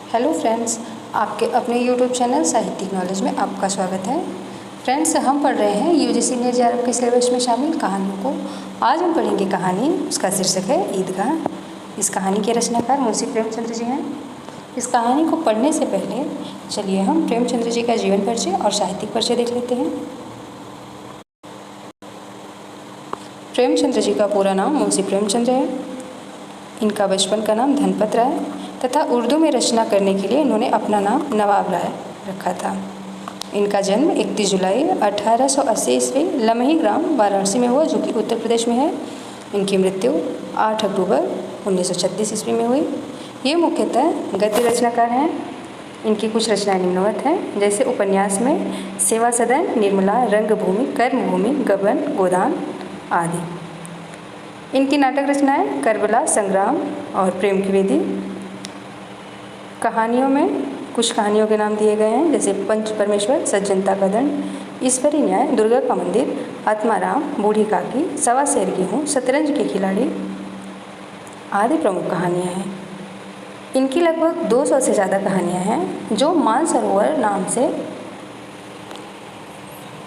Hello friends, आपके अपने YouTube channel साहित्यिक नॉलेज में आपका स्वागत है। फ्रेंड्स, हम पढ़ रहे हैं यूजीसी नेट जेआरएफ के सिलेबस में शामिल कहानियों को। आज हम पढ़ेंगे कहानी, उसका शीर्षक है ईदगाह। इस कहानी के रचनाकार मुंशी प्रेमचंद्र जी हैं। इस कहानी को पढ़ने से पहले चलिए हम प्रेमचंद्र जी का जीवन परिचय और साहित्यिक परिचय देख लेते हैं। प्रेमचंद्र जी का पूरा नाम मुंशी प्रेमचंद्र है। इनका बचपन का नाम धनपत राय तथा उर्दू में रचना करने के लिए इन्होंने अपना नाम नवाब राय रखा था। इनका जन्म 31 जुलाई 1880 ईस्वी लमही ग्राम वाराणसी में हुआ, जो कि उत्तर प्रदेश में है। इनकी मृत्यु 8 अक्टूबर 1936 ईस्वी में हुई। ये मुख्यतः गद्य रचनाकार हैं। इनकी कुछ रचनाएं निम्नवत हैं, जैसे उपन्यास में सेवा सदन, निर्मला, रंगभूमि, कर्मभूमि, गबन, गोदान आदि। इनकी नाटक रचनाएं करबला, संग्राम और प्रेम की वेदी। कहानियों में कुछ कहानियों के नाम दिए गए हैं, जैसे पंच परमेश्वर, सज्जनता का दंड, ईश्वरी न्याय, दुर्गा का मंदिर, आत्माराम, बूढ़ी काकी, सवा शेर गेहूँ, शतरंज के खिलाड़ी आदि प्रमुख कहानियाँ हैं। इनकी लगभग 200 से ज़्यादा कहानियाँ हैं, जो मानसरोवर नाम से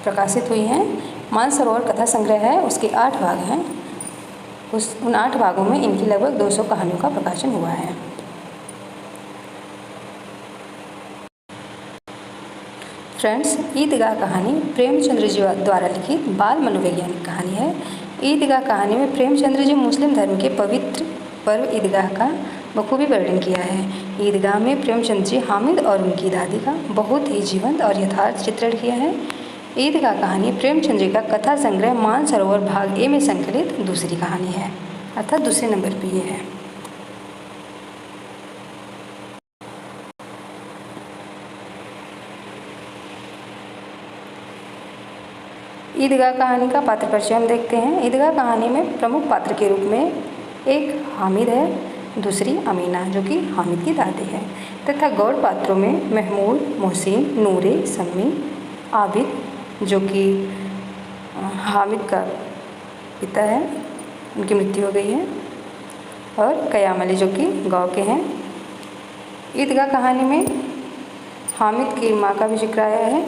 प्रकाशित हुई हैं। मानसरोवर कथा संग्रह है, उसके 8 भाग हैं। उन 8 भागों में इनकी लगभग 200 कहानियों का प्रकाशन हुआ है। फ्रेंड्स, ईदगाह कहानी प्रेमचंद्र जी द्वारा लिखित बाल मनोवैज्ञानिक कहानी है। ईदगाह कहानी में प्रेमचंद्र जी मुस्लिम धर्म के पवित्र पर्व ईदगाह का बखूबी वर्णन किया है। ईदगाह में प्रेमचंद्र जी हामिद और उनकी दादी का बहुत ही जीवंत और यथार्थ चित्रण किया है। ईदगाह कहानी प्रेमचंद्र जी का कथा संग्रह मानसरोवर भाग ए में संकलित दूसरी कहानी है, अर्थात दूसरे नंबर पर ये है। ईदगाह कहानी का पात्र परिचय हम देखते हैं। ईदगाह कहानी में प्रमुख पात्र के रूप में एक हामिद है, दूसरी अमीना, जो कि हामिद की दादी है, तथा गौर पात्रों में महमूद, मोहसिन, नूरे, सम्मी, आबिद, जो कि हामिद का पिता है, उनकी मृत्यु हो गई है, और कयाम अली, जो कि गाँव के हैं। ईदगाह कहानी में हामिद की माँ का भी जिक्र आया है,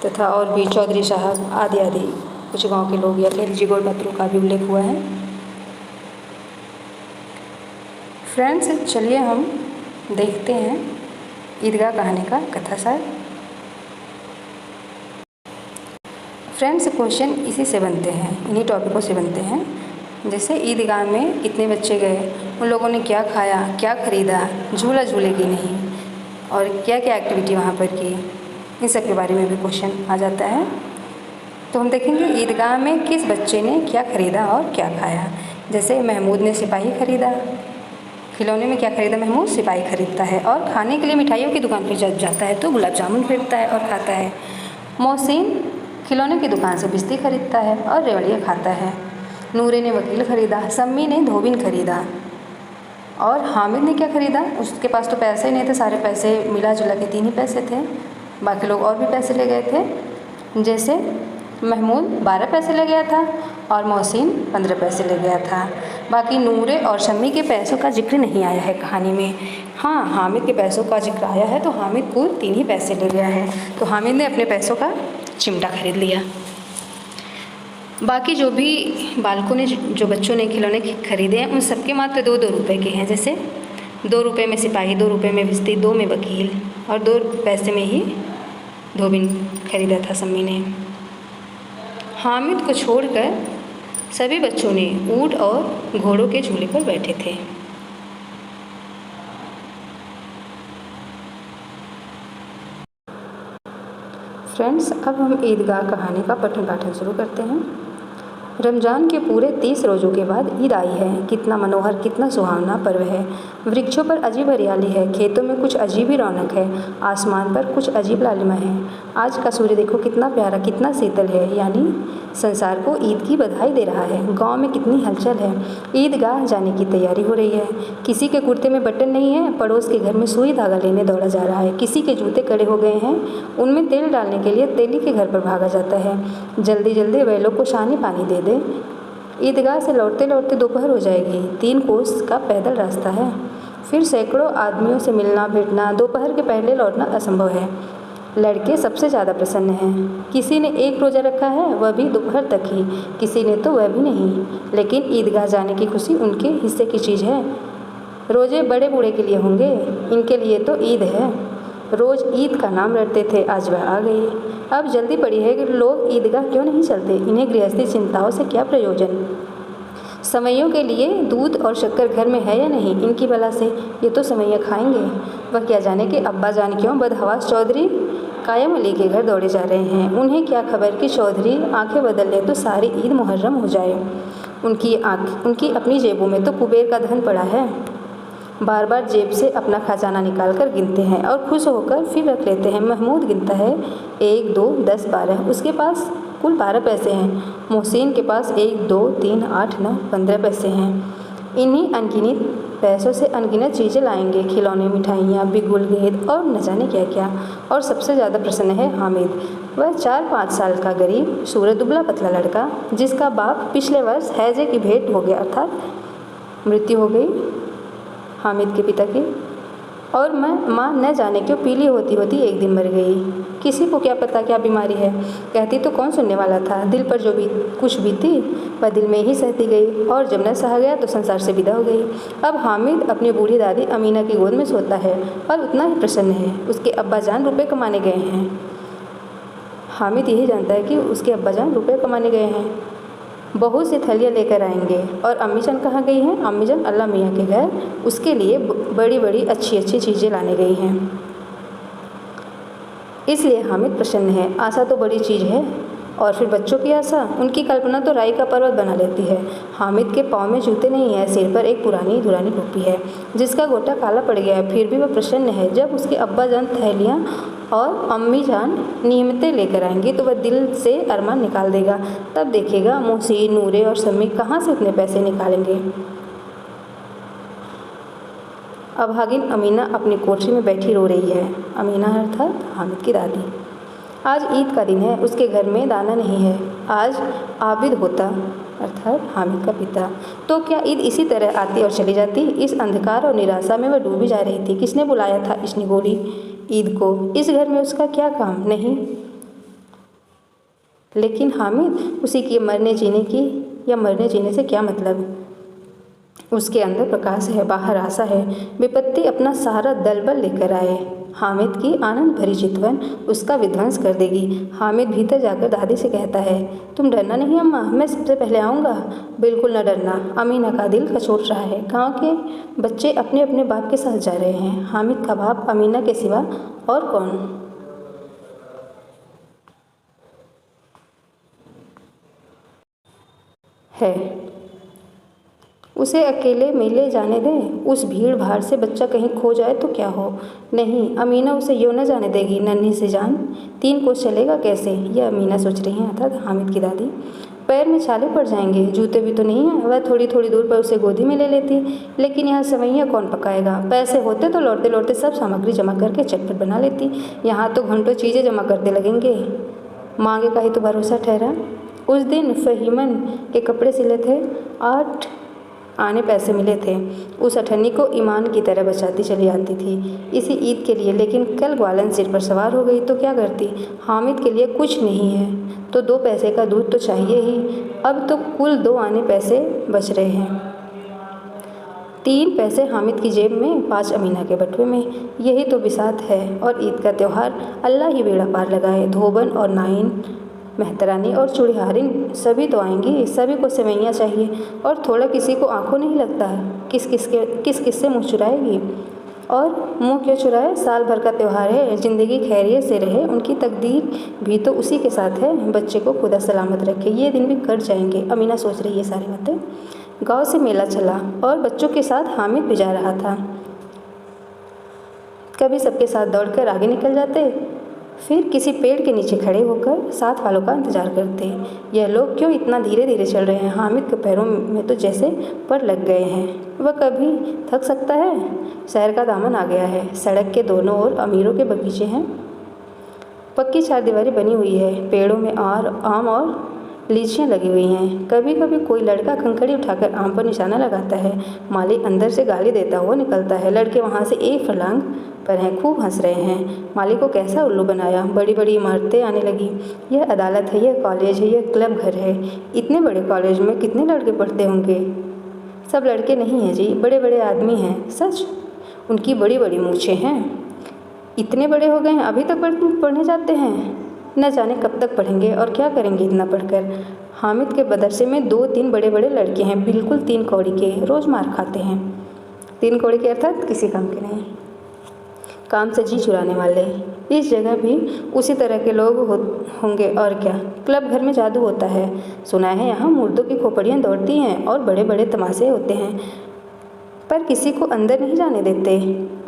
तथा और भी चौधरी साहब आदि आदि कुछ गांव के लोग या फिर जिगोर पात्रों का भी उल्लेख हुआ है। फ्रेंड्स, चलिए हम देखते हैं ईदगाह कहानी का कथासार। फ्रेंड्स, क्वेश्चन इसी से बनते हैं, इन्हीं टॉपिकों से बनते हैं। जैसे ईदगाह में कितने बच्चे गए, उन लोगों ने क्या खाया, क्या खरीदा, झूला झूले कि नहीं, और क्या क्या एक्टिविटी वहाँ पर की, इन सब के बारे में भी क्वेश्चन आ जाता है। तो हम देखेंगे ईदगाह में किस बच्चे ने क्या खरीदा और क्या खाया। जैसे महमूद ने सिपाही खरीदा, खिलौने में क्या खरीदा, महमूद सिपाही खरीदता है, और खाने के लिए मिठाइयों की दुकान पर जब जाता है तो गुलाब जामुन खरीदता है और खाता है। मोहसिन खिलौने की दुकान से बिस्ती खरीदता है और रेवड़ियाँ खाता है। नूरे ने वकील खरीदा, सम्मी ने धोबिन खरीदा, और हामिद ने क्या खरीदा, उसके पास तो पैसे ही नहीं थे, सारे पैसे मिला जुला के 3 ही पैसे थे, बाकी लोग और भी पैसे ले गए थे। जैसे महमूद 12 पैसे ले गया था और मोहसिन 15 पैसे ले गया था। बाकी नूरे और शम्मी के पैसों का जिक्र नहीं आया है कहानी में। हाँ, हामिद के पैसों का जिक्र आया है, तो हामिद कुल 3 ही पैसे ले गया है, तो हामिद ने अपने पैसों का चिमटा खरीद लिया। बाकी जो भी बालकों ने, जो बच्चों ने खिलौने खरीदे हैं, उन सबके मात्र 2-2 रुपये के हैं। जैसे 2 रुपये में सिपाही, 2 रुपये में बिस्ती, 2 में वकील, और 2 पैसे में ही धोबिन खरीदा था सम्मी ने। हामिद को छोड़कर सभी बच्चों ने ऊँट और घोड़ों के झूले पर बैठे थे। फ्रेंड्स, अब हम ईदगाह कहानी का पठन पाठन शुरू करते हैं। रमज़ान के पूरे 30 रोज़ों के बाद ईद आई है। कितना मनोहर, कितना सुहावना पर्व है। वृक्षों पर अजीब हरियाली है, खेतों में कुछ अजीब ही रौनक है, आसमान पर कुछ अजीब लालिमा है। आज का सूर्य देखो कितना प्यारा, कितना शीतल है, यानी संसार को ईद की बधाई दे रहा है। गांव में कितनी हलचल है, ईदगाह जाने की तैयारी हो रही है। किसी के कुर्ते में बटन नहीं है, पड़ोस के घर में सुई धागा लेने दौड़ा जा रहा है। किसी के जूते कड़े हो गए हैं, उनमें तेल डालने के लिए तेली के घर पर भागा जाता है। जल्दी जल्दी बैलों को शानी पानी दे दे। ईदगाह से लौटते लौटते दोपहर हो जाएगी। 3 कोस का पैदल रास्ता है। फिर सैकड़ों आदमियों से मिलना भेंटना, दोपहर के पहले लौटना असंभव है। लड़के सबसे ज़्यादा प्रसन्न हैं। किसी ने एक रोज़ा रखा है, वह भी दोपहर तक ही, किसी ने तो वह भी नहीं। लेकिन ईदगाह जाने की खुशी उनके हिस्से की चीज़ है। रोज़े बड़े बूढ़े के लिए होंगे, इनके लिए तो ईद है। रोज़ ईद का नाम रटते थे, आज वह आ गई। अब जल्दी पड़ी है कि लोग ईदगाह क्यों नहीं चलते। इन्हें गृहस्थी चिंताओं से क्या प्रयोजन। सवैयों के लिए दूध और शक्कर घर में है या नहीं, इनकी बला से ये तो सवैया खाएंगे। वह क्या जाने कि अब्बा जान क्यों बदहवास चौधरी कायम अली के घर दौड़े जा रहे हैं। उन्हें क्या खबर कि चौधरी आंखें बदल ले तो सारी ईद मुहर्रम हो जाए। उनकी अपनी जेबों में तो कुबेर का धन पड़ा है। बार बार जेब से अपना खजाना निकाल कर गिनते हैं और खुश होकर फिर रख लेते हैं। महमूद गिनता है 1 2 10 12, उसके पास कुल 12 पैसे हैं। मोहसिन के पास 1 2 3 8 9 15 पैसे हैं। इन्हीं अनगिनत पैसों से अनगिनत चीज़ें लाएंगे, खिलौने, मिठाइयाँ, बिगुल, गेंद और न जाने क्या क्या। और सबसे ज़्यादा प्रसन्न है हामिद, वह 4-5 साल का गरीब सूरत दुबला पतला लड़का, जिसका बाप पिछले वर्ष हैजे की भेंट हो गया, अर्थात मृत्यु हो गई हामिद के पिता की। और माँ न जाने क्यों पीली होती होती एक दिन मर गई। किसी को क्या पता क्या बीमारी है, कहती तो कौन सुनने वाला था। दिल पर जो भी कुछ बीती वह दिल में ही सहती गई, और जब न सहा गया तो संसार से विदा हो गई। अब हामिद अपनी बूढ़ी दादी अमीना की गोद में सोता है और उतना ही प्रसन्न है। उसके अब्बा जान रुपये कमाने गए हैं। हामिद यही जानता है कि उसके अब्बा जान रुपये कमाने गए हैं। बहुत सी थैलियाँ लेकर आएंगे। और अम्मी जान कहाँ गई हैं? अम्मी जान अल्लाह मियाँ के घर उसके लिए बड़ी बड़ी अच्छी अच्छी चीज़ें लाने गई हैं। इसलिए हामिद प्रसन्न है। आशा तो बड़ी चीज़ है। और फिर बच्चों की आशा, उनकी कल्पना तो राई का पर्वत बना लेती है। हामिद के पाँव में जूते नहीं है, सिर पर एक पुरानी धुरानी टोपी है जिसका गोटा काला पड़ गया है। फिर भी वह प्रसन्न है। जब उसके अब्बा जान थैलियाँ और अम्मी जान नियमतें लेकर आएंगी तो वह दिल से अरमान निकाल देगा। तब देखेगा मोहसिन, नूरे और सम्मी कहाँ से इतने पैसे निकालेंगे। अभागिन अमीना अपनी कोठरी में बैठी रो रही है। अमीना अर्थात हामिद की दादी। आज ईद का दिन है, उसके घर में दाना नहीं है। आज आबिद होता अर्थात हामिद का पिता, तो क्या ईद इसी तरह आती और चली जाती। इस अंधकार और निराशा में वह डूबी जा रही थी। किसने बुलाया था इस निगोली ईद को? इस घर में उसका क्या काम नहीं। लेकिन हामिद, उसी की मरने जीने से क्या मतलब। उसके अंदर प्रकाश है, बाहर आशा है। विपत्ति अपना सारा दलबल लेकर आए, हामिद की आनंद भरी चितवन उसका विध्वंस कर देगी। हामिद भीतर जाकर दादी से कहता है, तुम डरना नहीं अम्मा, मैं सबसे पहले आऊँगा। बिल्कुल न डरना। अमीना का दिल कचोट रहा है। गांव के बच्चे अपने अपने बाप के साथ जा रहे हैं। हामिद का बाप अमीना के सिवा और कौन है। उसे अकेले मेले जाने दें। उस भीड़ भाड़ से बच्चा कहीं खो जाए तो क्या हो। नहीं, अमीना उसे यूँ न जाने देगी। नन्ही से जान 3 कोस चलेगा कैसे, यह अमीना सोच रही हैं अर्थात हामिद की दादी। पैर में छाले पड़ जाएंगे, जूते भी तो नहीं हैं। वह थोड़ी थोड़ी दूर पर उसे गोदी में ले लेती। लेकिन यहाँ सेवइयाँ कौन पकाएगा। पैसे होते तो लौटते लौटते सब सामग्री जमा करके चटपट बना लेती। यहाँ तो घंटों चीज़ें जमा करते लगेंगे। मांगे का ही तो भरोसा ठहरा। उस दिन फहीमन के कपड़े सिले थे, 8 आने पैसे मिले थे। उस अठन्नी को ईमान की तरह बचाती चली आती थी इसी ईद के लिए। लेकिन कल ग्वालन सिर पर सवार हो गई तो क्या करती। हामिद के लिए कुछ नहीं है तो 2 पैसे का दूध तो चाहिए ही। अब तो कुल 2 आने पैसे बच रहे हैं। 3 पैसे हामिद की जेब में, 5 अमीना के बटुए में। यही तो बिसात है। और ईद का त्यौहार अल्लाह ही बेड़ा पार लगाए। धोबन और नाइन, मेहतरानी और चूड़िहारिन सभी तो आएंगी। सभी को सेवइयाँ चाहिए। और थोड़ा किसी को आंखों नहीं लगता किस किस से मुँह चुराएगी। और मुँह क्यों चुराए, साल भर का त्यौहार है। ज़िंदगी खैरियत से रहे, उनकी तकदीर भी तो उसी के साथ है। बच्चे को खुदा सलामत रखे, ये दिन भी कट जाएंगे। अमीना सोच रही है सारी बातें। गांव से मेला चला और बच्चों के साथ हामिद भी जा रहा था। कभी सबके साथ दौड़कर आगे निकल जाते, फिर किसी पेड़ के नीचे खड़े होकर साथ वालों का इंतजार करते। यह लोग क्यों इतना धीरे धीरे चल रहे हैं। हामिद के पैरों में तो जैसे पर लग गए हैं। वह कभी थक सकता है। शहर का दामन आ गया है। सड़क के दोनों ओर अमीरों के बगीचे हैं। पक्की 4 दीवारी बनी हुई है। पेड़ों में आम और लीचियाँ लगी हुई हैं। कभी कभी कोई लड़का कंकड़ी उठाकर आम पर निशाना लगाता है। माली अंदर से गाली देता हुआ निकलता है। लड़के वहाँ से एक फर्लांग पर हैं, खूब हंस रहे हैं। माली को कैसा उल्लू बनाया। बड़ी बड़ी इमारतें आने लगी। यह अदालत है, यह कॉलेज है, यह क्लब घर है। इतने बड़े कॉलेज में कितने लड़के पढ़ते होंगे। सब लड़के नहीं हैं जी, बड़े बड़े आदमी हैं। सच? उनकी बड़ी बड़ी मूछें हैं। इतने बड़े हो गए हैं, अभी तक पढ़ने जाते हैं। न जाने कब तक पढ़ेंगे और क्या करेंगे इतना पढ़कर। हामिद के मदरसे में 2-3 बड़े बड़े लड़के हैं, बिल्कुल 3 कौड़ी के, रोज़ मार खाते हैं। 3 कौड़ी के अर्थात किसी काम के नहीं, काम से जी चुराने वाले। इस जगह भी उसी तरह के लोग होंगे और क्या। क्लब घर में जादू होता है। सुना है यहाँ मुर्दों की खोपड़ियाँ दौड़ती हैं और बड़े बड़े तमाशे होते हैं, पर किसी को अंदर नहीं जाने देते।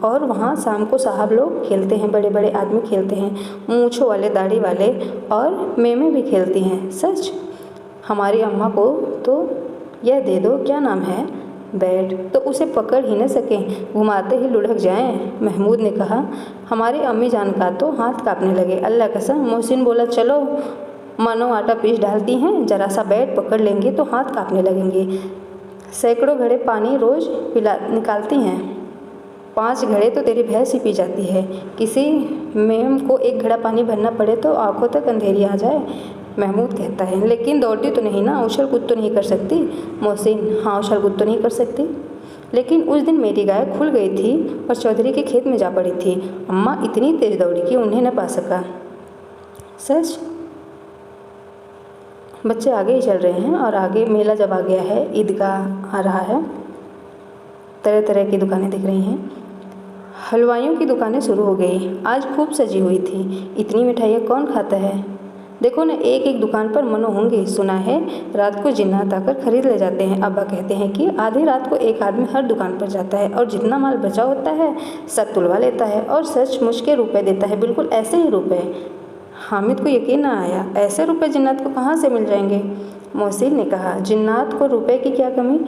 और वहाँ शाम को साहब लोग खेलते हैं, बड़े बड़े आदमी खेलते हैं, मूँछों वाले, दाढ़ी वाले, और मेमें भी खेलती हैं। सच? हमारी अम्मा को तो यह दे दो, क्या नाम है, बैट, तो उसे पकड़ ही न सकें, घुमाते ही लुढ़क जाएं। महमूद ने कहा। हमारी अम्मी जान का तो हाथ काँपने लगे। अल्लाह कसम। मोहसिन बोला, चलो मानो आटा पीस डालती हैं, जरा सा बैट पकड़ लेंगे तो हाथ काँपने लगेंगे। सैकड़ों घड़े पानी रोज़ निकालती हैं। 5 घड़े तो तेरी भैंस ही पी जाती है। किसी मेम को 1 घड़ा पानी भरना पड़े तो आंखों तक अंधेरी आ जाए। महमूद कहता है, लेकिन दौड़ती तो नहीं ना, उछल कूद तो नहीं कर सकती। मोहसिन, हाँ, उछल कूद तो नहीं कर सकती, लेकिन उस दिन मेरी गाय खुल गई थी और चौधरी के खेत में जा पड़ी थी। अम्मा इतनी तेज दौड़ी कि उन्हें न पा सका। सच? बच्चे आगे ही चल रहे हैं और आगे मेला जब आ गया है, ईदगाह आ रहा है, तरह तरह की दुकानें दिख रही हैं। हलवाइयों की दुकानें शुरू हो गई। आज खूब सजी हुई थी। इतनी मिठाइयाँ कौन खाता है। देखो न, एक एक दुकान पर मनो होंगे। सुना है रात को जिन्नात आकर खरीद ले जाते हैं। अब्बा कहते हैं कि आधी रात को एक आदमी हर दुकान पर जाता है और जितना माल बचा होता है सब तुलवा लेता है और सचमुच के रुपए देता है, बिल्कुल ऐसे ही रुपए। हामिद को यकीन न आया, ऐसे रुपए जिन्नात को कहाँ से मिल जाएंगे। मोहसिन ने कहा, जिन्नात को रुपए की क्या कमी,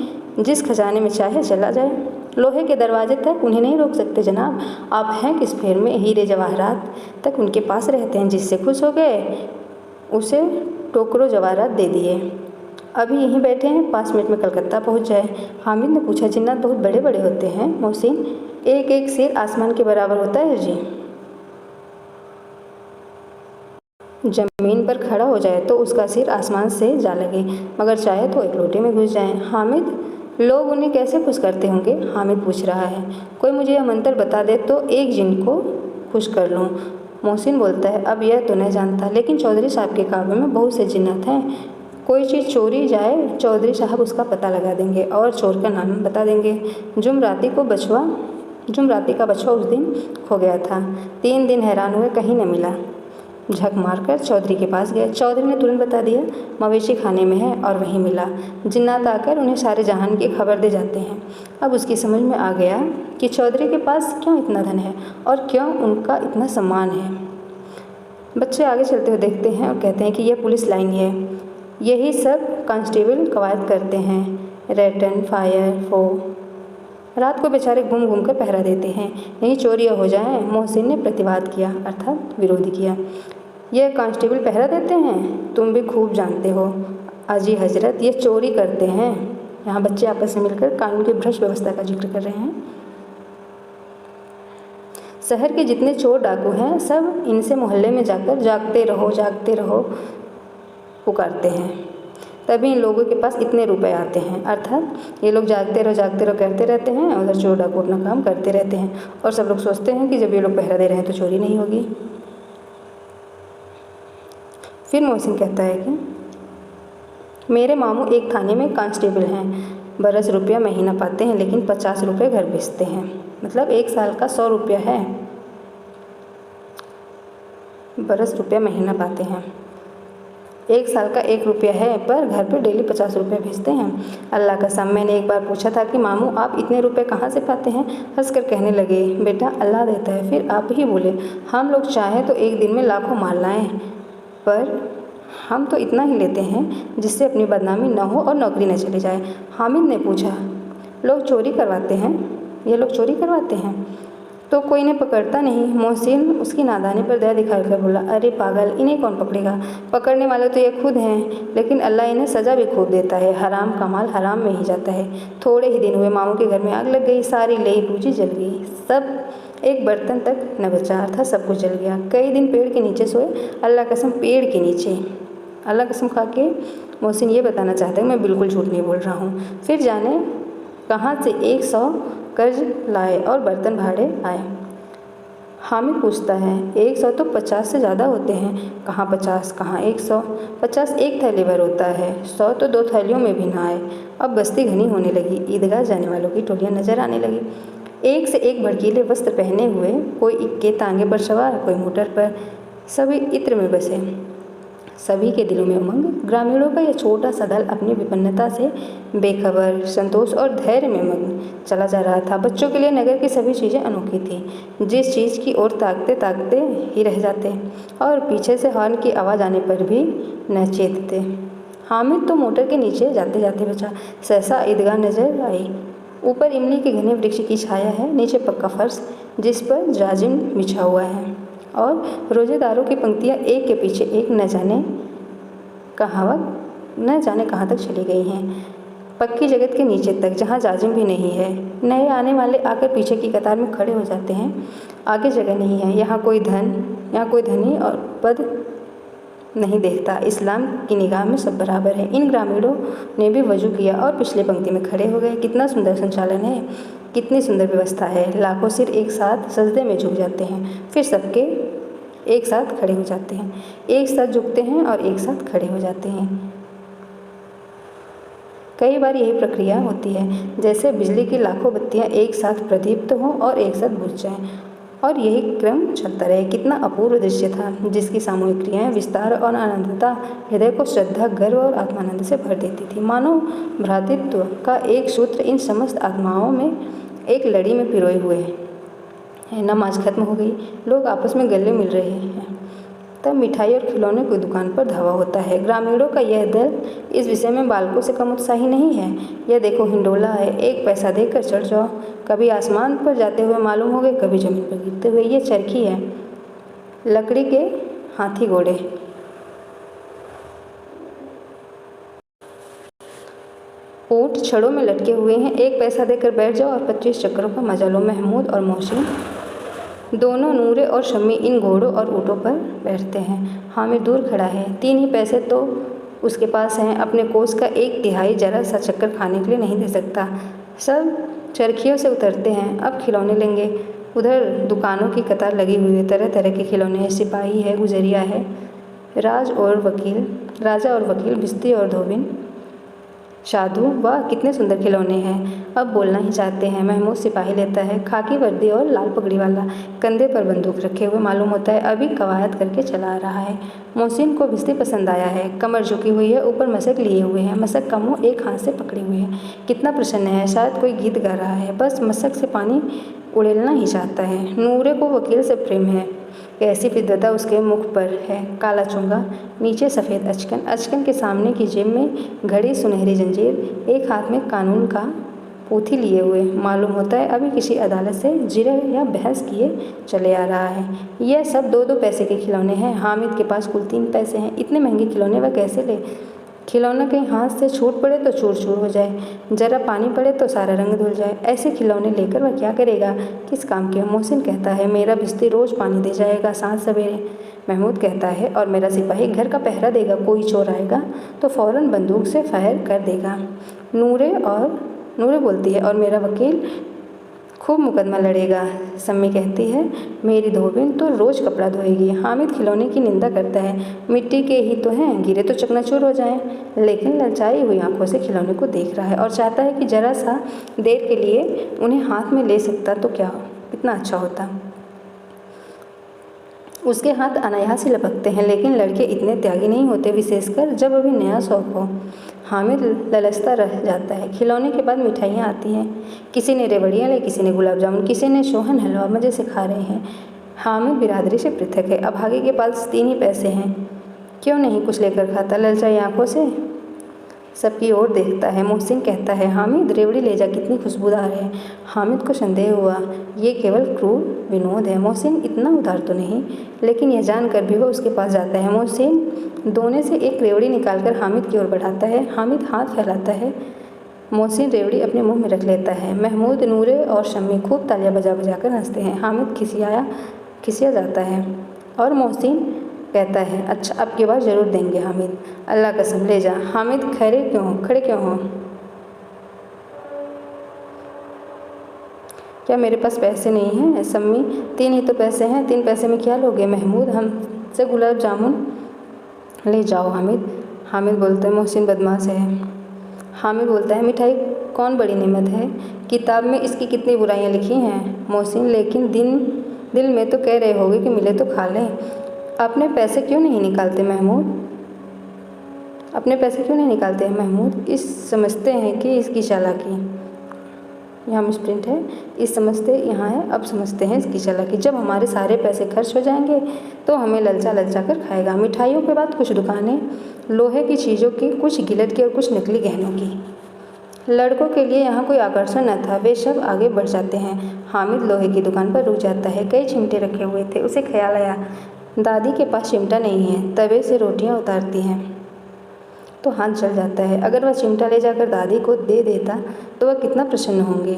जिस खजाने में चाहे चला जाए, लोहे के दरवाजे तक उन्हें नहीं रोक सकते जनाब। आप हैं किस फेर में, हीरे जवाहरात तक उनके पास रहते हैं। जिससे खुश हो गए उसे टोकरों जवाहरात दे दिए। अभी यहीं बैठे हैं, 5 मिनट में कलकत्ता पहुंच जाए। हामिद ने पूछा, जिन्नात बहुत बड़े बड़े होते हैं मोहसिन? एक एक सिर आसमान के बराबर होता है जी। जमीन पर खड़ा हो जाए तो उसका सिर आसमान से जा लगे, मगर चाहे तो एक लोटे में घुस जाए। हामिद, लोग उन्हें कैसे खुश करते होंगे? हामिद पूछ रहा है। कोई मुझे यह मंत्र बता दे तो एक जिन को खुश कर लूँ। मोहसिन बोलता है, अब यह तो नहीं जानता, लेकिन चौधरी साहब के काबे में बहुत से जिन्नात हैं। कोई चीज़ चोरी जाए, चौधरी साहब उसका पता लगा देंगे और चोर का नाम बता देंगे। जुमराती का बछवा उस दिन खो गया था। 3 दिन हैरान हुए, कहीं न मिला। झक मारकर चौधरी के पास गए। चौधरी ने तुरंत बता दिया, मवेशी खाने में है, और वहीं मिला। जिन्नात आकर उन्हें सारे जहान की खबर दे जाते हैं। अब उसकी समझ में आ गया कि चौधरी के पास क्यों इतना धन है और क्यों उनका इतना सम्मान है। बच्चे आगे चलते हुए देखते हैं और कहते हैं कि यह पुलिस लाइन है, यही सब कांस्टेबल कवायद करते हैं, रेटन, फायर, फो। रात को बेचारे घूम घूम कर पहरा देते हैं, यहीं चोरियाँ हो जाएं। मोहसिन ने प्रतिवाद किया, अर्थात विरोधी किया। यह कांस्टेबल पहरा देते हैं, तुम भी खूब जानते हो आजी हजरत, ये चोरी करते हैं। यहाँ बच्चे आपस में मिलकर कानून की भ्रष्ट व्यवस्था का जिक्र कर रहे हैं। शहर के जितने चोर डाकू हैं सब इनसे मोहल्ले में जाकर जागते रहो पुकारते हैं, तभी इन लोगों के पास इतने रुपए आते हैं। अर्थात ये लोग जागते रहो करते रहते हैं, उधर चोर डाकू अपना काम करते रहते हैं, और सब लोग सोचते हैं कि जब ये लोग पहरा दे रहे हैं तो चोरी नहीं होगी। फिर मोहसिन कहता है कि मेरे मामू एक थाने में कांस्टेबल हैं, बरस रुपया महीना पाते हैं, लेकिन 50 रुपये घर बेचते हैं, मतलब 1 साल का 100 रुपया है। बरस रुपया महीना पाते हैं, 1 साल का 1 रुपया है, पर घर पे डेली 50 रुपये भेजते हैं। अल्लाह कसम, मैंने एक बार पूछा था कि मामू आप इतने रुपए कहाँ से पाते हैं? हंसकर कहने लगे, बेटा अल्लाह देता है। फिर आप ही बोले, हम लोग चाहें तो एक दिन में लाखों मार लाएं, पर हम तो इतना ही लेते हैं जिससे अपनी बदनामी न हो और नौकरी न चली जाए। हामिद ने पूछा, लोग चोरी करवाते हैं, ये लोग चोरी करवाते हैं? तो कोई इन्हें पकड़ता नहीं। मोहसिन उसकी नादानी पर दया दिखाकर बोला, अरे पागल, इन्हें कौन पकड़ेगा? पकड़ने वाले तो ये खुद हैं, लेकिन अल्लाह इन्हें सज़ा भी खूब देता है। हराम का माल हराम में ही जाता है। थोड़े ही दिन हुए मामू के घर में आग लग गई, सारी लेई पूंजी जल गई, सब एक बर्तन तक न बचा था, सब कुछ जल गया। कई दिन पेड़ के नीचे सोए, अल्लाह कसम पेड़ के नीचे। अल्लाह कसम खा के मोहसिन ये बताना चाहता है मैं बिल्कुल झूठ नहीं बोल रहा हूँ। फिर जाने कहाँ से 100 कर्ज लाए और बर्तन भाड़े आए। हामिद पूछता है 100 तो 50 से ज़्यादा होते हैं, कहाँ 50 कहाँ 100? 50 एक थैली भर होता है, 100 तो 2 थैलियों में भी ना आए। अब बस्ती घनी होने लगी, ईदगाह जाने वालों की टोलियाँ नजर आने लगी, एक से एक भड़कीले वस्त्र पहने हुए, कोई इक्के तांगे पर सवार, कोई मोटर पर, सभी इत्र में बसे, सभी के दिलों में उमंग। ग्रामीणों का यह छोटा सा दल अपनी विपन्नता से बेखबर, संतोष और धैर्य में मग्न चला जा रहा था। बच्चों के लिए नगर की सभी चीज़ें अनोखी थीं, जिस चीज़ की ओर ताकते ताकते ही रह जाते और पीछे से हॉर्न की आवाज़ आने पर भी न चेतते। हामिद तो मोटर के नीचे जाते जाते बचा। सहसा ईदगाह नजर आई। ऊपर इमली के घने वृक्ष की छाया है, नीचे पक्का फर्श जिस पर जाजिम बिछा हुआ है और रोजेदारों की पंक्तियाँ एक के पीछे एक न जाने कहाँ तक चली गई हैं, पक्की जगत के नीचे तक, जहाँ जाजिम भी नहीं है। नए आने वाले आकर पीछे की कतार में खड़े हो जाते हैं। आगे जगह नहीं है। यहाँ कोई धनी और पद नहीं देखता। इस्लाम की निगाह में सब बराबर है। इन ग्रामीणों ने भी वजू किया और पिछले पंक्ति में खड़े हो गए। कितना सुंदर संचालन है, कितनी सुंदर व्यवस्था है। लाखों सिर एक साथ सजदे में झुक जाते हैं, फिर सबके एक साथ खड़े हो जाते हैं, एक साथ झुकते हैं और एक साथ खड़े हो जाते हैं। कई बार यही प्रक्रिया होती है, जैसे बिजली की लाखों बत्तियां एक साथ प्रदीप्त हों और एक साथ बुझ जाएं, और यही क्रम चलता रहे। कितना अपूर्व दृश्य था, जिसकी सामूहिक क्रियाएं, विस्तार और आनंदता हृदय को श्रद्धा, गर्व और आत्मानंद से भर देती थी। मानो भ्रातृत्व का एक सूत्र इन समस्त आत्माओं में एक लड़ी में पिरोए हुए है। नमाज खत्म हो गई, लोग आपस में गले मिल रहे हैं, तब मिठाई और खिलौने की दुकान पर धावा होता है। ग्रामीणों का यह दल इस विषय में बालकों से कम उत्साही नहीं है। यह देखो हिंडोला है, 1 पैसा देकर चढ़ जाओ, कभी आसमान पर जाते हुए मालूम हो गए, कभी जमीन पर गिरते हुए। ये चरखी है, लकड़ी के हाथी घोड़े, ऊँट छड़ों में लटके हुए हैं। 1 पैसा देकर बैठ जाओ और 25 चक्करों का मजा लो। महमूद और मोहसिन दोनों, नूरे और शम्मी इन घोड़ों और ऊँटों पर बैठते हैं। हामिद दूर खड़ा है, 3 ही पैसे तो उसके पास हैं, अपने कोष का 1/3 जरा सा चक्कर खाने के लिए नहीं दे सकता। सब चरखियों से उतरते हैं, अब खिलौने लेंगे। उधर दुकानों की कतार लगी हुई है, तरह तरह के खिलौने हैं, सिपाही है, गुजरिया है, राजा और वकील, भिश्ती और धोबिन, साधु, वाह कितने सुंदर खिलौने हैं। अब बोलना ही चाहते हैं। महमूद सिपाही लेता है, खाकी वर्दी और लाल पगड़ी वाला, कंधे पर बंदूक रखे हुए, मालूम होता है अभी कवायद करके चला आ रहा है। मोहसिन को भिश्ती पसंद आया है, कमर झुकी हुई है, ऊपर मशक लिए हुए हैं, मशक का मुँह एक हाथ से पकड़े हुए है। कितना प्रसन्न है, शायद कोई गीत गा रहा है, बस मशक से पानी उड़ेलना ही चाहता है। नूरे को वकील से प्रेम है, ऐसी फिद्रता उसके मुख पर है। काला चुंगा, नीचे सफ़ेद अचकन के सामने की जेब में घड़ी, सुनहरी जंजीर, एक हाथ में कानून का पोथी लिए हुए, मालूम होता है अभी किसी अदालत से जिरह या बहस किए चले आ रहा है। यह सब 2-2 पैसे के खिलौने हैं। हामिद के पास कुल 3 पैसे हैं। इतने महंगे खिलौने वह कैसे ले? खिलौना कहीं हाथ से छूट पड़े तो चूर चूर हो जाए, जरा पानी पड़े तो सारा रंग धुल जाए। ऐसे खिलौने लेकर वह क्या करेगा, किस काम के? मोहसिन कहता है मेरा भिश्ती रोज़ पानी दे जाएगा सांझ सवेरे। महमूद कहता है और मेरा सिपाही घर का पहरा देगा, कोई चोर आएगा तो फ़ौरन बंदूक से फायर कर देगा। नूरे बोलती है और मेरा वकील खूब मुकदमा लड़ेगा। सम्मी कहती है मेरी धोबिन तो रोज़ कपड़ा धोएगी। हामिद खिलौने की निंदा करता है, मिट्टी के ही तो हैं, गिरे तो चकनाचूर हो जाएं। लेकिन ललचाई हुई आंखों से खिलौने को देख रहा है और चाहता है कि जरा सा देर के लिए उन्हें हाथ में ले सकता तो क्या कितना अच्छा होता। उसके हाथ अनायास ही लपकते हैं, लेकिन लड़के इतने त्यागी नहीं होते, विशेषकर जब अभी नया शौक हो। हामिद ललचता रह जाता है। खिलौने के बाद मिठाइयाँ आती हैं, किसी ने रेवड़ियाँ ली, किसी ने गुलाब जामुन, किसी ने सोहन हलवा, मज़े से खा रहे हैं। हामिद बिरादरी से पृथक है। अभागे के पास 3 ही पैसे हैं, क्यों नहीं कुछ लेकर खाता? ललचाई आँखों से सबकी ओर देखता है। मोहसिन कहता है, हामिद रेवड़ी ले जा, कितनी खुशबूदार है। हामिद को संदेह हुआ, ये केवल क्रूर विनोद है, मोहसिन इतना उदार तो नहीं। लेकिन यह जानकर भी वह उसके पास जाता है। मोहसिन दोने से एक रेवड़ी निकालकर हामिद की ओर बढ़ाता है। हामिद हाथ फैलाता है। मोहसिन रेवड़ी अपने मुंह में रख लेता है। महमूद, नूरे और शम्मी खूब तालियां बजा बजा कर हंसते हैं। हामिद खिसिया जाता है और मोहसिन कहता है, अच्छा अब की बार ज़रूर देंगे हामिद, अल्लाह कसम ले जा। हामिद, खड़े क्यों हो? क्या मेरे पास पैसे नहीं हैं? सम्मी, 3 ही तो पैसे हैं, 3 पैसे में क्या लोगे? महमूद, हमसे गुलाब जामुन ले जाओ। हामिद बोलता है, मोहसिन बदमाश है। हामिद बोलता है, मिठाई कौन बड़ी नेमत है, किताब में इसकी कितनी बुराइयां लिखी हैं। मोहसिन, लेकिन दिल में तो कह रहे होगे कि मिले तो खा लें। अपने पैसे क्यों नहीं निकालते महमूद? इस समझते हैं कि इसकी चालाकी, यहाँ मिसप्रिंट है, इस समझते यहाँ है, अब समझते हैं इसकी चालाकी। जब हमारे सारे पैसे खर्च हो जाएंगे तो हमें ललचा कर खाएगा। मिठाइयों के बाद कुछ दुकानें लोहे की चीज़ों की, कुछ गिलट की और कुछ नकली गहनों की। लड़कों के लिए यहाँ कोई आकर्षण न था। वे सब आगे बढ़ जाते हैं। हामिद लोहे की दुकान पर रुक जाता है। कई चिमटे रखे हुए थे। उसे ख्याल आया, दादी के पास चिमटा नहीं है। तवे से रोटियां उतारती हैं तो हाथ जल जाता है। अगर वह चिमटा ले जाकर दादी को दे देता तो वह कितना प्रसन्न होंगे।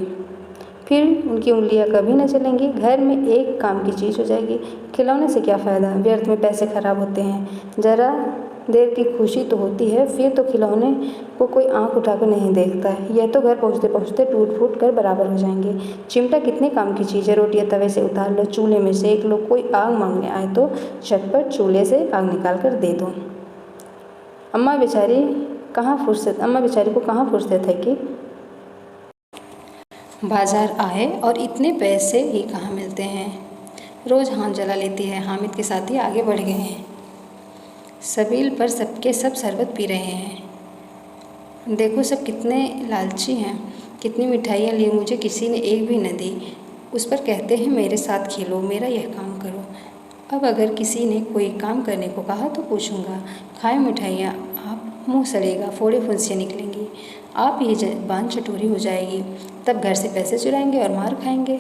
फिर उनकी उंगलियां कभी न चलेंगी। घर में एक काम की चीज़ हो जाएगी। खिलौने से क्या फ़ायदा, व्यर्थ में पैसे खराब होते हैं। ज़रा देर की खुशी तो होती है, फिर तो खिलौने को कोई आंख उठाकर नहीं देखता है। यह तो घर पहुँचते पहुँचते टूट फूट कर बराबर हो जाएंगे। चिमटा कितने काम की चीज़ है। रोटियां तवे से उतार लो, चूल्हे में सेक लो, कोई आग मांगने आए तो झटपट चूल्हे से आग निकाल कर दे दो। अम्मा बेचारी को कहाँ फुर्सत है कि बाजार आए, और इतने पैसे ही कहाँ मिलते हैं। रोज़ हाथ जला लेती है। हामिद के साथी आगे बढ़ गए हैं। सबील पर सबके सब शरबत पी रहे हैं। देखो सब कितने लालची हैं, कितनी मिठाइयाँ ली, मुझे किसी ने एक भी न दी। उस पर कहते हैं, मेरे साथ खेलो, मेरा यह काम करो। अब अगर किसी ने कोई काम करने को कहा तो पूछूंगा, खाए मिठाइयाँ, आप मुँह सड़ेगा, फोड़े फुंसियाँ निकलेंगी, आप ही ज़बान चटोरी हो जाएगी। तब घर से पैसे चुराएंगे और मार खाएंगे।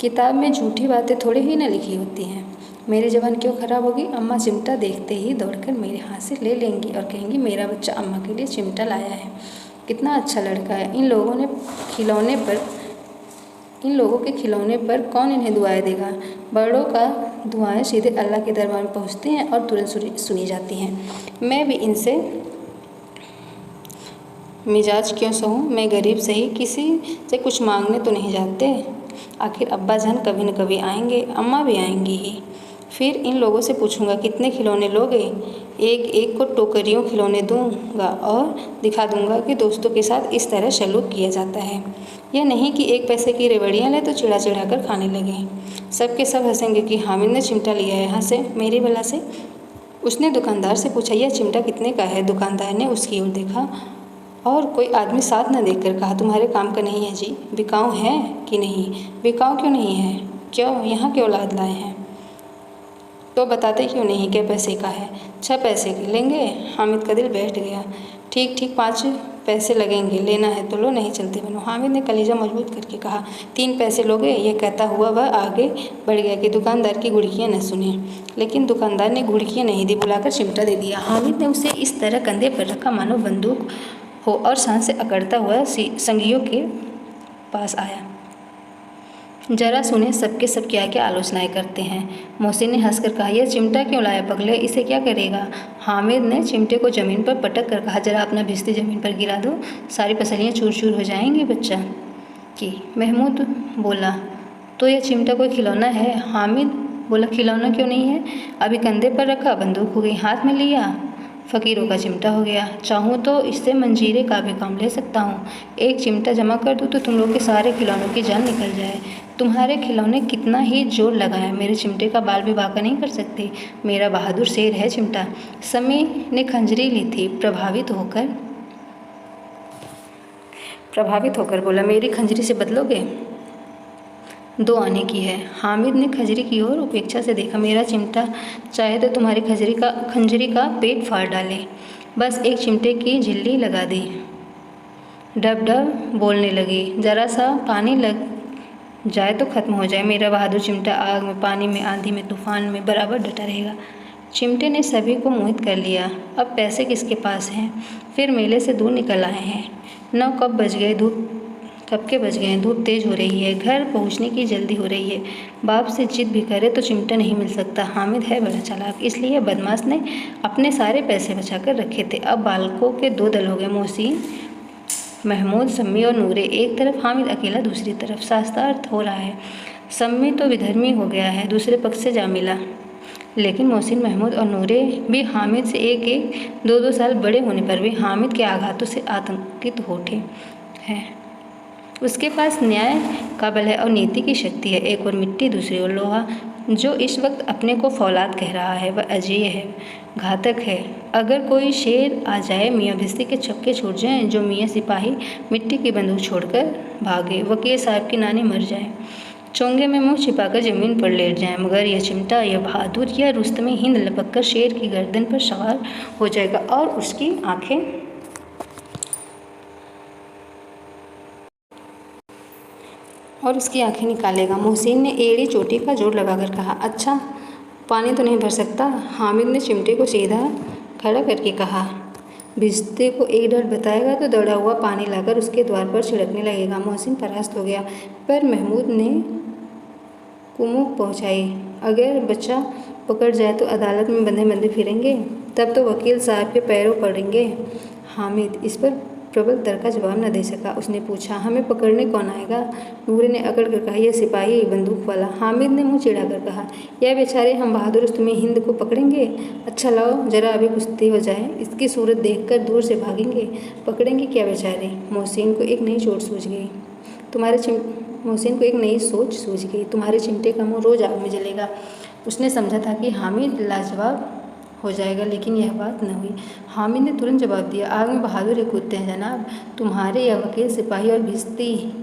किताब में झूठी बातें थोड़ी ही न लिखी होती हैं। मेरी ज़बान क्यों ख़राब होगी? अम्मा चिमटा देखते ही दौड़कर मेरे हाथ से ले लेंगी और कहेंगी, मेरा बच्चा अम्मा के लिए चिमटा लाया है, कितना अच्छा लड़का है। इन लोगों के खिलौने पर कौन इन्हें दुआएं देगा? बड़ों का दुआएं सीधे अल्लाह के दरबार में पहुँचती हैं और तुरंत सुनी जाती हैं। मैं भी इनसे मिजाज क्यों सहूँ? मैं गरीब सही, किसी से कुछ मांगने तो नहीं जाते। आखिर अब्बा जान कभी न कभी आएंगे, अम्मा भी आएंगी ही। फिर इन लोगों से पूछूंगा, कितने खिलौने लोगे? एक एक को टोकरियों खिलौने दूंगा और दिखा दूंगा कि दोस्तों के साथ इस तरह सलूक किया जाता है। यह नहीं कि 1 पैसे की रेवड़ियाँ ले तो चिढ़ा कर खाने लगे। सब के सब हंसेंगे कि हामिद ने चिमटा लिया है। हंसे मेरी बला से। उसने दुकानदार से पूछा, यह चिमटा कितने का है? दुकानदार ने उसकी ओर देखा और कोई आदमी साथ न देखकर कहा, तुम्हारे काम का नहीं है जी। बिकाऊ है कि नहीं? बिकाऊ क्यों नहीं है? क्यों यहाँ क्यों लाद लाए हैं? तो बताते क्यों नहीं क्या पैसे का है? 6 पैसे की लेंगे? हामिद का दिल बैठ गया। ठीक 5 पैसे लगेंगे, लेना है तो लो, नहीं चलते बनो। हामिद ने कलेजा मजबूत करके कहा, 3 पैसे लोगे? यह कहता हुआ वह आगे बढ़ गया कि दुकानदार की घुड़कियाँ न सुने। लेकिन दुकानदार ने घुड़कियाँ नहीं दी, बुलाकर चिमटा दे दिया। हामिद ने उसे इस तरह कंधे पर रखा मानो बंदूक हो और सांस से अकड़ता हुआ संगियों के पास आया। जरा सुने सबके सब क्या क्या आलोचनाएं करते हैं। मोहसिन ने हंसकर कहा, यह चिमटा क्यों लाया पगले, इसे क्या करेगा? हामिद ने चिमटे को ज़मीन पर पटक कर कहा, जरा अपना भिश्ती ज़मीन पर गिरा दो, सारी पसलियाँ चूर चूर हो जाएंगी बच्चा की। महमूद बोला, तो यह चिमटा कोई खिलौना है? हामिद बोला, खिलौना क्यों नहीं है? अभी कंधे पर रखा, बंदूक हो गई, हाथ में लिया, फ़कीरों का चिमटा हो गया। चाहूँ तो इससे मंजीरे का भी काम ले सकता हूँ। एक चिमटा जमा कर दूँ तो तुम लोग के सारे खिलौनों की जान निकल जाए। तुम्हारे खिलौने कितना ही जोर लगाए, मेरे चिमटे का बाल भी बांका नहीं कर सकते। मेरा बहादुर शेर है चिमटा। समी ने खंजरी ली थी। प्रभावित होकर बोला, मेरी खंजरी से बदलोगे? 2 आने की है। हामिद ने खंजरी की ओर उपेक्षा से देखा, मेरा चिमटा चाहे तो तुम्हारी खंजरी का पेट फाड़ डाले। बस एक चिमटे की झिल्ली लगा दी। डब डब बोलने लगी, ज़रा सा पानी लग जाए तो ख़त्म हो जाए। मेरा बहादुर चिमटा आग में, पानी में, आंधी में, तूफान में बराबर डटा रहेगा। चिमटे ने सभी को मोहित कर लिया। अब पैसे किसके पास हैं? फिर मेले से दूर निकल आए हैं। 9 कब बज गए, कब के बज गए हैं, धूप तेज हो रही है, घर पहुंचने की जल्दी हो रही है। बाप से जिद भी करे तो चिमटा नहीं मिल सकता। हामिद है बड़ा चालाक, इसलिए बदमाश ने अपने सारे पैसे बचा कर रखे थे। अब बालकों के 2 दल हो गए, मोहसिन, महमूद, सम्मी और नूरे एक तरफ, हामिद अकेला दूसरी तरफ। शास्त्रार्थ हो रहा है। सम्मी तो विधर्मी हो गया है, दूसरे पक्ष से जा मिला। लेकिन मोहसिन, महमूद और नूरे भी हामिद से 1-1, 2-2 साल बड़े होने पर भी हामिद के आघातों से आतंकित हो उठे हैं। उसके पास न्याय का बल है और नीति की शक्ति है। एक और मिट्टी, दूसरी ओर लोहा। जो इस वक्त अपने को फौलाद कह रहा है वह अजेय है, घातक है। अगर कोई शेर आ जाए, मियाँ भिस्ती के छक्के छूट जाएं, जो मियाँ सिपाही मिट्टी की बंदूक छोड़कर भागे, वकील साहब की नानी मर जाए, चोंगे में मुंह छिपाकर जमीन पर लेट जाए, मगर यह चिमटा, यह बहादुर, यह रुस्तमे हिंद लपककर शेर की गर्दन पर सवार हो जाएगा और उसकी आंखें निकालेगा। मोहसिन ने एड़ी चोटी का जोर लगाकर कहा, अच्छा पानी तो नहीं भर सकता? हामिद ने चिमटे को सीधा खड़ा करके कहा, भिस्ती को एक डर बताएगा तो दौड़ा हुआ पानी लाकर उसके द्वार पर छिड़कने लगेगा। मोहसिन परास्त हो गया, पर महमूद ने कुमुक पहुँचाई, अगर बच्चा पकड़ जाए तो अदालत में बंधे बंधे फिरेंगे, तब तो वकील साहब के पैरों पड़ेंगे। हामिद इस पर प्रबल तरह का जवाब न दे सका। उसने पूछा, हमें पकड़ने कौन आएगा? नूरे ने अकड़ कर कहा, यह सिपाही, बंदूक वाला। हामिद ने मुंह चिढ़ा कर कहा, यह बेचारे हम बहादुर रुस्तमे हिंद को पकड़ेंगे? अच्छा लाओ जरा अभी कुश्ती हो जाए, इसकी सूरत देखकर दूर से भागेंगे। पकड़ेंगे क्या बेचारे? मोहसिन को एक नई सोच सूझ गई। तुम्हारे चिमटे का मुँह रोज आग में जलेगा। उसने समझा था कि हामिद लाजवाब हो जाएगा, लेकिन यह बात न हुई। हामिद ने तुरंत जवाब दिया, आग में बहादुर कूदते हैं जनाब। तुम्हारे या वकील, सिपाही और भिस्ती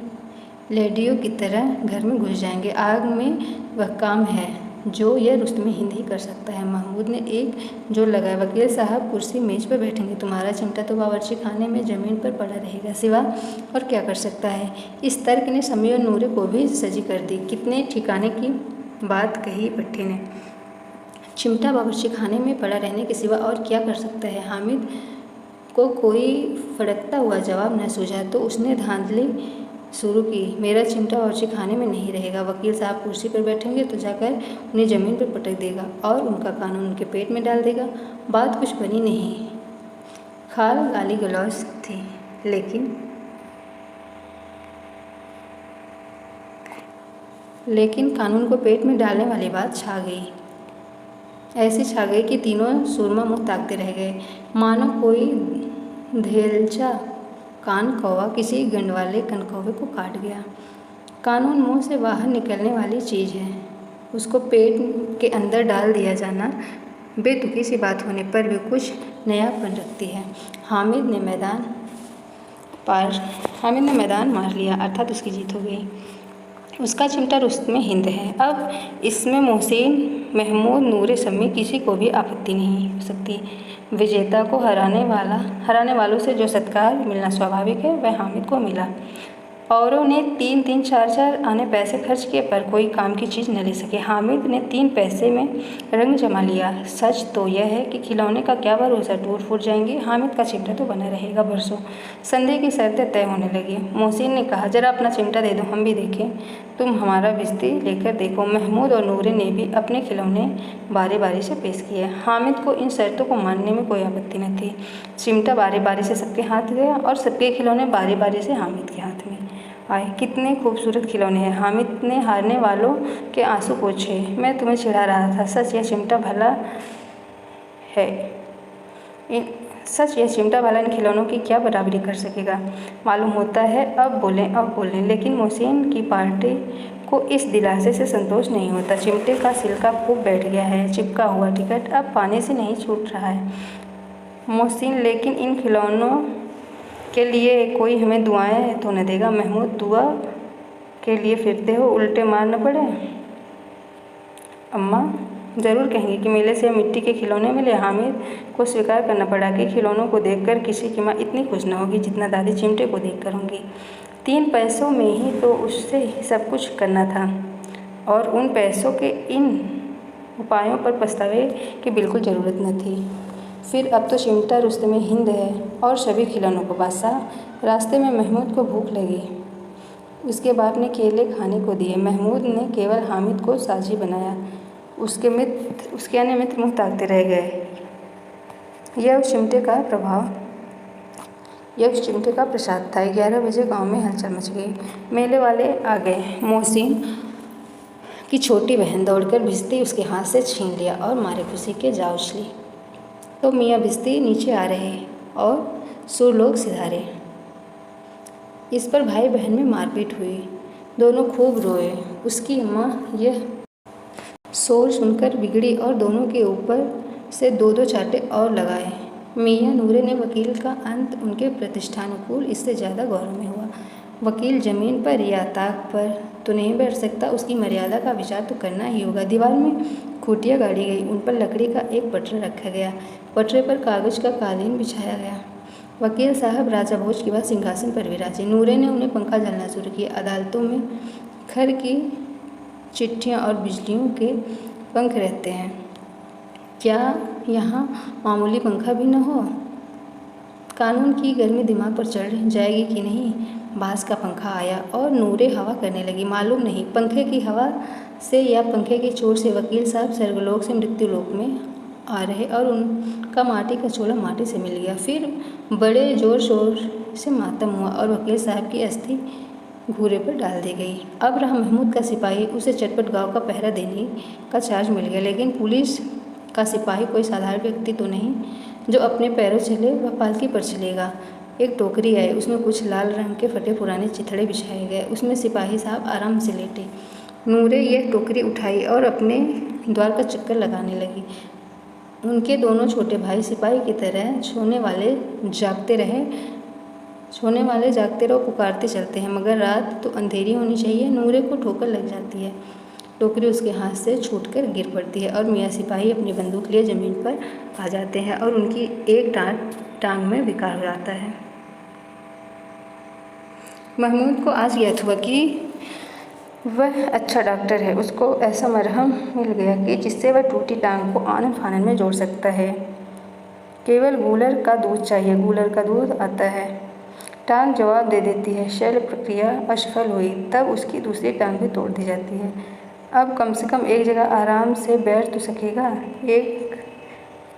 लेडियों की तरह घर में घुस जाएंगे। आग में वह काम है जो यह रुस्तमे हिंद ही कर सकता है। महमूद ने एक जोर लगाया, वकील साहब कुर्सी मेज पर बैठेंगे, तुम्हारा चिमटा तो बावर्ची खाने में ज़मीन पर पड़ा रहेगा, सिवा और क्या कर सकता है? इस तर्क ने सम्मी और नूरे को भी सजी कर दी। कितने ठिकाने की बात कही भट्टी ने। चिमटा बावर्ची खाने में पड़ा रहने के सिवा और क्या कर सकता है? हामिद को कोई फड़कता हुआ जवाब न सूझा तो उसने धांधली शुरू की, मेरा चिमटा बावर्ची खाने में नहीं रहेगा। वकील साहब कुर्सी पर बैठेंगे तो जाकर उन्हें ज़मीन पर पटक देगा और उनका कानून उनके पेट में डाल देगा। बात कुछ बनी नहीं, खाल गाली गलौज थी, लेकिन कानून को पेट में डालने वाली बात छा गई। ऐसी छा गई कि तीनों सुरमा मुँह ताकते रह गए, मानो कोई धेलचा कान कौवा किसी गंडवाले कनकौवे को काट गया। कानून मुंह से बाहर निकलने वाली चीज़ है, उसको पेट के अंदर डाल दिया जाना बेतुकी सी बात होने पर भी कुछ नयापन रखती है। हामिद ने मैदान मार लिया, अर्थात उसकी जीत हो गई। उसका चिमटा रुस्तमे हिंद है। अब इसमें मोहसिन, महमूद, नूरे, सम्मी किसी को भी आपत्ति नहीं हो सकती। विजेता को हराने वालों से जो सत्कार मिलना स्वाभाविक है वह हामिद को मिला। औरों ने 3-3, 4-4 आने पैसे खर्च किए पर कोई काम की चीज़ न ले सके। हामिद ने 3 पैसे में रंग जमा लिया। सच तो यह है कि खिलौने का क्या भरोसा, टूट फूट जाएंगे। हामिद का चिमटा तो बना रहेगा बरसों। संदेह की शर्तें तय होने लगी। मोहसिन ने कहा, जरा अपना चिमटा दे दो, हम भी देखें। तुम हमारा भिस्ती लेकर देखो। महमूद और नूरे ने भी अपने खिलौने बारी बारी से पेश किए। हामिद को इन शर्तों को मानने में कोई आपत्ति न थी। चिमटा बारी बारी से सबके हाथ गया और सबके खिलौने बारी बारी से हामिद के हाथ में आए। कितने खूबसूरत खिलौने हैं। हामिद ने हारने वालों के आंसू पोंछे। मैं तुम्हें चिढ़ा रहा था, सच यह चिमटा भला इन खिलौनों की क्या बराबरी कर सकेगा? मालूम होता है अब बोलें। लेकिन मोहसिन की पार्टी को इस दिलासे से संतोष नहीं होता। चिमटे का सिलका खूब बैठ गया है, चिपका हुआ टिकट अब पानी से नहीं छूट रहा है। मोहसिन, लेकिन इन खिलौनों के लिए कोई हमें दुआएं तो न देगा? महमूद, दुआ के लिए फिरते हो, उल्टे मार न पड़े? अम्मा, ज़रूर कहेंगे कि मेले से मिट्टी के खिलौने मिले। हामिद को स्वीकार करना पड़ा कि खिलौनों को देखकर किसी की माँ इतनी खुश न होगी जितना दादी चिमटे को देखकर होंगी। 3 पैसों में ही तो उससे सब कुछ करना था और उन पैसों के इन उपायों पर पछतावे की बिल्कुल ज़रूरत न थी। फिर अब तो चिमटा रुस्तमे हिंद है और सभी खिलौनों को बादशाह। रास्ते में महमूद को भूख लगी। उसके बाप ने केले खाने को दिए। महमूद ने केवल हामिद को साझी बनाया। उसके अन्य मित्र मुँह ताकते रह गए। यह उस चिमटे का प्रसाद था। 11 बजे गांव में हलचल मच गई। मेले वाले आ गए। मोहसिन की छोटी बहन दौड़कर भिश्ती उसके हाथ से छीन लिया और मारे खुशी के जा उछली। तो मियाँ भिश्ती नीचे आ रहे और सुर लोग सिधारे। इस पर भाई बहन में मारपीट हुई। दोनों खूब रोए। उसकी अम्मा यह शोर सुनकर बिगड़ी और दोनों के ऊपर से 2-2 चांटे और लगाए। मियाँ नूरे ने वकील का अंत उनके प्रतिष्ठानुकूल इससे ज़्यादा गौरव में हुआ। वकील ज़मीन पर या ताक पर तो नहीं बैठ सकता, उसकी मर्यादा का विचार तो करना ही होगा। दीवार में खूंटियाँ गाड़ी गई। उन पर लकड़ी का एक पटरा रखा गया। पटरे पर कागज़ का कालीन बिछाया गया। वकील साहब राजा भोज के बाद सिंहासन पर विराजे। नूरे ने उन्हें पंखा झलना शुरू किया। अदालतों में खर की चिट्ठियाँ और बिजलियों के पंख रहते हैं, क्या यहाँ मामूली पंखा भी न हो? कानून की गर्मी दिमाग पर चढ़ जाएगी कि नहीं? बाँस का पंखा आया और नूरे हवा करने लगी। मालूम नहीं पंखे की हवा से या पंखे की चोट से वकील साहब स्वर्गलोक से मृत्युलोक में आ रहे और उनका माटी का चोला माटी से मिल गया। फिर बड़े जोर शोर से मातम हुआ और वकील साहब की अस्थि घूरे पर डाल दी गई। अब रहा महमूद का सिपाही। उसे चटपट गांव का पहरा देने का चार्ज मिल गया। लेकिन पुलिस का सिपाही कोई साधारण व्यक्ति तो नहीं जो अपने पैरों चले व पालकी पर चलेगा। एक टोकरी आई। उसमें कुछ लाल रंग के फटे पुराने चिथड़े बिछाए गए। उसमें सिपाही साहब आराम से लेटे। नूरे यह टोकरी उठाई और अपने द्वार का चक्कर लगाने लगी। उनके दोनों छोटे भाई सिपाही की तरह सोने वाले जागते रहो पुकारते चलते हैं, मगर रात तो अंधेरी होनी चाहिए। नूरे को ठोकर लग जाती है। टोकरी उसके हाथ से छूटकर गिर पड़ती है और मियाँ सिपाही अपनी बंदूक लिए ज़मीन पर आ जाते हैं और उनकी एक टांग में विकार हो जाता है। महमूद को आज ज्ञात हुआ कि वह अच्छा डॉक्टर है। उसको ऐसा मरहम मिल गया कि जिससे वह टूटी टांग को आनन फानन में जोड़ सकता है। केवल गूलर का दूध चाहिए। गूलर का दूध आता है। टांग जवाब दे देती है। शल्य प्रक्रिया असफल हुई तब उसकी दूसरी टांग भी तोड़ दी जाती है। अब कम से कम एक जगह आराम से बैठ तो सकेगा। एक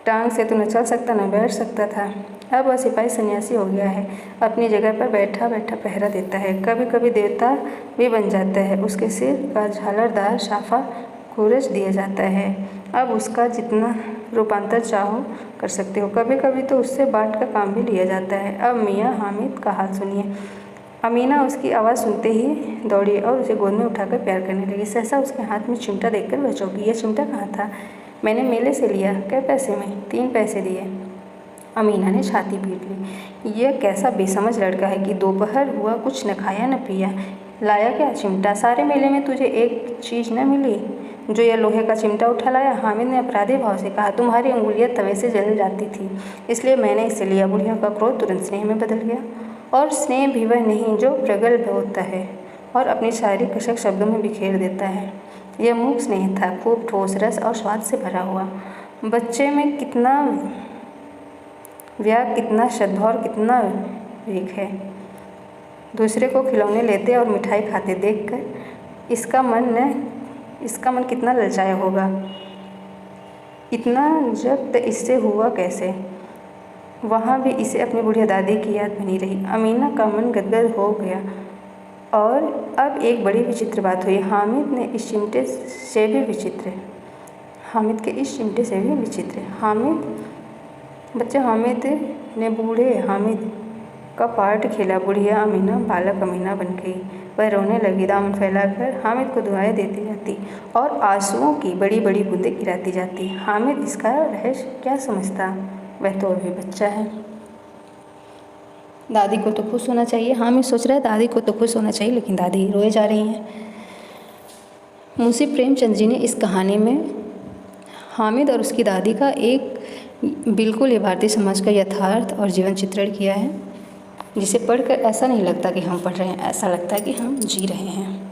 टांग से तो न चल सकता न बैठ सकता था। अब वह सिपाही सन्यासी हो गया है। अपनी जगह पर बैठा बैठा पहरा देता है। कभी कभी देवता भी बन जाता है। उसके सिर का झालरदार साफा खुरच दिया जाता है। अब उसका जितना रूपांतर चाहो कर सकते हो। कभी कभी तो उससे बाट का काम भी लिया जाता है। अब मियाँ हामिद का हाल सुनिए। अमीना उसकी आवाज़ सुनते ही दौड़ी और उसे गोद में उठाकर प्यार करने लगी। सहसा उसके हाथ में चिमटा देखकर वह चौंकी। यह चिमटा कहाँ था? मैंने मेले से लिया। कै पैसे में? 3 पैसे दिए। अमीना ने छाती पीट ली। यह कैसा बेसमझ लड़का है कि दोपहर हुआ कुछ न खाया न पिया। लाया क्या? चिमटा। सारे मेले में तुझे एक चीज़ न मिली जो यह लोहे का चिमटा उठा लाया? हामिद ने अपराधी भाव से कहा। तुम्हारी उंगलियां तवे से जल जाती थी इसलिए मैंने इसे लिया। बुढ़िया का क्रोध तुरंत स्नेह में बदल गया। और स्नेह भी वह नहीं जो प्रगल्भ होता है और अपनी सारी कसक शब्दों में बिखेर देता है। यह मूक स्नेह था, खूब ठोस, रस और स्वाद से भरा हुआ। बच्चे में कितना व्याग, कितना श्रद्धा और कितना विवेक है। दूसरे को खिलौने लेते और मिठाई खाते देखकर इसका मन कितना ललचाया होगा। इतना जब्त इससे हुआ कैसे? वहाँ भी इसे अपनी बुढ़िया दादी की याद बनी रही। अमीना का मन गदगद हो गया। और अब एक बड़ी विचित्र बात हुई। हामिद के इस चिमटे से भी विचित्र। हामिद ने बूढ़े हामिद का पार्ट खेला। बुढ़िया अमीना बालक अमीना बन गई। वह रोने लगी। दामन फैलाकर हामिद को दुआएं देती जाती और आंसुओं की बड़ी बड़ी बूंदें गिराती जाती। हामिद इसका रहस्य क्या समझता? वह तो अभी बच्चा है। दादी को तो खुश होना चाहिए। हामिद सोच रहा है दादी को तो खुश होना चाहिए, लेकिन दादी रोए जा रही हैं। मुंशी प्रेमचंद जी ने इस कहानी में हामिद और उसकी दादी का एक बिल्कुल ये भारतीय समाज का यथार्थ और जीवन चित्रण किया है, जिसे पढ़कर ऐसा नहीं लगता कि हम पढ़ रहे हैं, ऐसा लगता है कि हम जी रहे हैं।